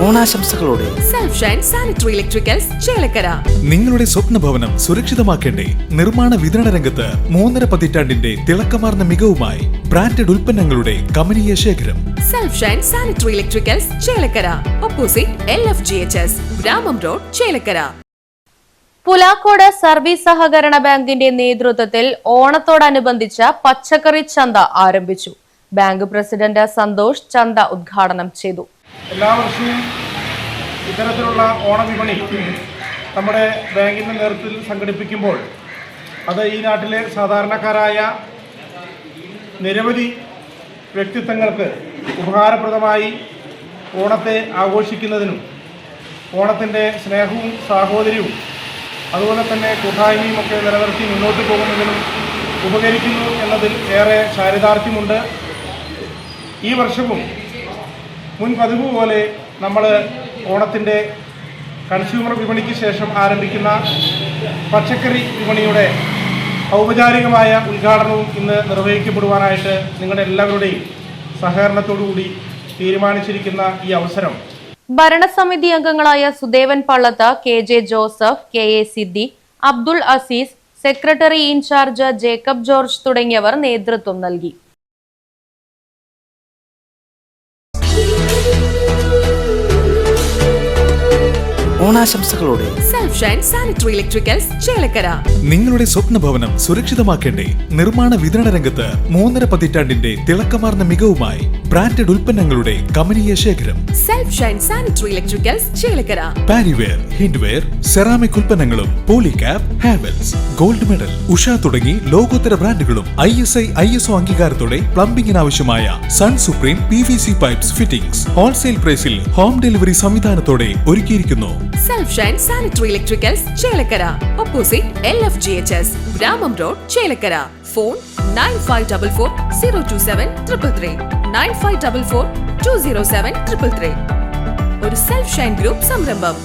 ഓണാശംസകളോടെ self shine sanitary electricals Chelakkara. നിങ്ങളുടെ സ്വപ്ന ഭവനം സുരക്ഷിതമാക്കേണ്ടേ? നിർമ്മാണ വിതരണ രംഗത്ത് 3.5 പതിറ്റാണ്ടിന്റെ തിളക്കമാർന്ന മികവുമായി ബ്രാൻഡഡ് ഉൽപ്പന്നങ്ങളുടെ കമനീയ ശേഖരം. Self shine sanitary electricals Chelakkara, opposite LFGHS, ഗ്രാമം റോഡ്, ചേലക്കര. പുലാക്കോട് സർവീസ് സഹകരണ ബാങ്കിന്റെ നേതൃത്വത്തിൽ ഓണത്തോടനുബന്ധിച്ച പച്ചക്കറി ചന്ത ആരംഭിച്ചു. ബാങ്ക് പ്രസിഡന്റ് സന്തോഷ് ചന്ത ഉദ്ഘാടനം ചെയ്തു. എല്ലാ വർഷവും ഇത്തരത്തിലുള്ള ഓണവിപണി നമ്മുടെ ബാങ്കിൻ്റെ നേതൃത്വത്തിൽ സംഘടിപ്പിക്കുമ്പോൾ അത് ഈ നാട്ടിലെ സാധാരണക്കാരായ നിരവധി വ്യക്തിത്വങ്ങൾക്ക് ഉപകാരപ്രദമായി ഓണത്തെ ആഘോഷിക്കുന്നതിനും ഓണത്തിൻ്റെ സ്നേഹവും സാഹോദര്യവും അതുപോലെ തന്നെ കൂട്ടായ്മയും ഒക്കെ നിലനിർത്തി മുന്നോട്ട് പോകുന്നതിനും ഉപകരിക്കുന്നു എന്നതിൽ ഏറെ ചാരിതാർത്ഥ്യമുണ്ട്. ഈ വർഷവും മുൻ പതിവ് പോലെ നമ്മൾ ഓണത്തിൻ്റെ കൺസ്യൂമർ വിപണിക്ക് ശേഷം ആരംഭിക്കുന്ന പച്ചക്കറി വിപണിയുടെ ഔപചാരികമായ ഉദ്ഘാടനവും ഇന്ന് നിർവഹിക്കപ്പെടുവാനായിട്ട് നിങ്ങളുടെ എല്ലാവരുടെയും സഹകരണത്തോടുകൂടി തീരുമാനിച്ചിരിക്കുന്ന ഈ അവസരം ഭരണസമിതി അംഗങ്ങളായ Sudevan Pallath, KJ Joseph, KA Siddi, Abdul Azeez, secretary in charge Jacob George തുടങ്ങിയവർ നേതൃത്വം നൽകി. ഓണാശംസകളോടെ self shine sanitary electricals Chelakkara. നിങ്ങളുടെ സ്വപ്ന ഭവനം സുരക്ഷിതമാക്കേണ്ടേ? നിർമ്മാണ വിതരണ രംഗത്ത് 3.5 പതിറ്റാണ്ടിന്റെ തിളക്കമാർന്ന മികവുമായി ബ്രാൻഡഡ് ഉൽപ്പന്നങ്ങളുടെ കമനീയ ശേഖരം. Self shine sanitary electricals Chelakkara. Parryware, Hindware, ceramic ഉൽപ്പന്നങ്ങളും Polycab, Havells, gold medal, Usha തുടങ്ങി ലോകോത്തര ബ്രാൻഡുകളും ISI ISO അംഗീകാരത്തോടെ പ്ലംബിംഗിന് ആവശ്യമായ sun supreme PVC pipes fittings wholesale പ്രൈസിൽ ഹോം ഡെലിവറി സംവിധാനത്തോടെ ഒരുക്കിയിരിക്കുന്നു. Self shine sanitary electricals Chelakkara, opposite LFGHS, ഗ്രാമം റോഡ്, ചേലക്കര. ഫോൺ 9544027333, 9544207333. ഒരു സെൽഫ് ഷൈൻ ഗ്രൂപ്പ് സംരംഭം.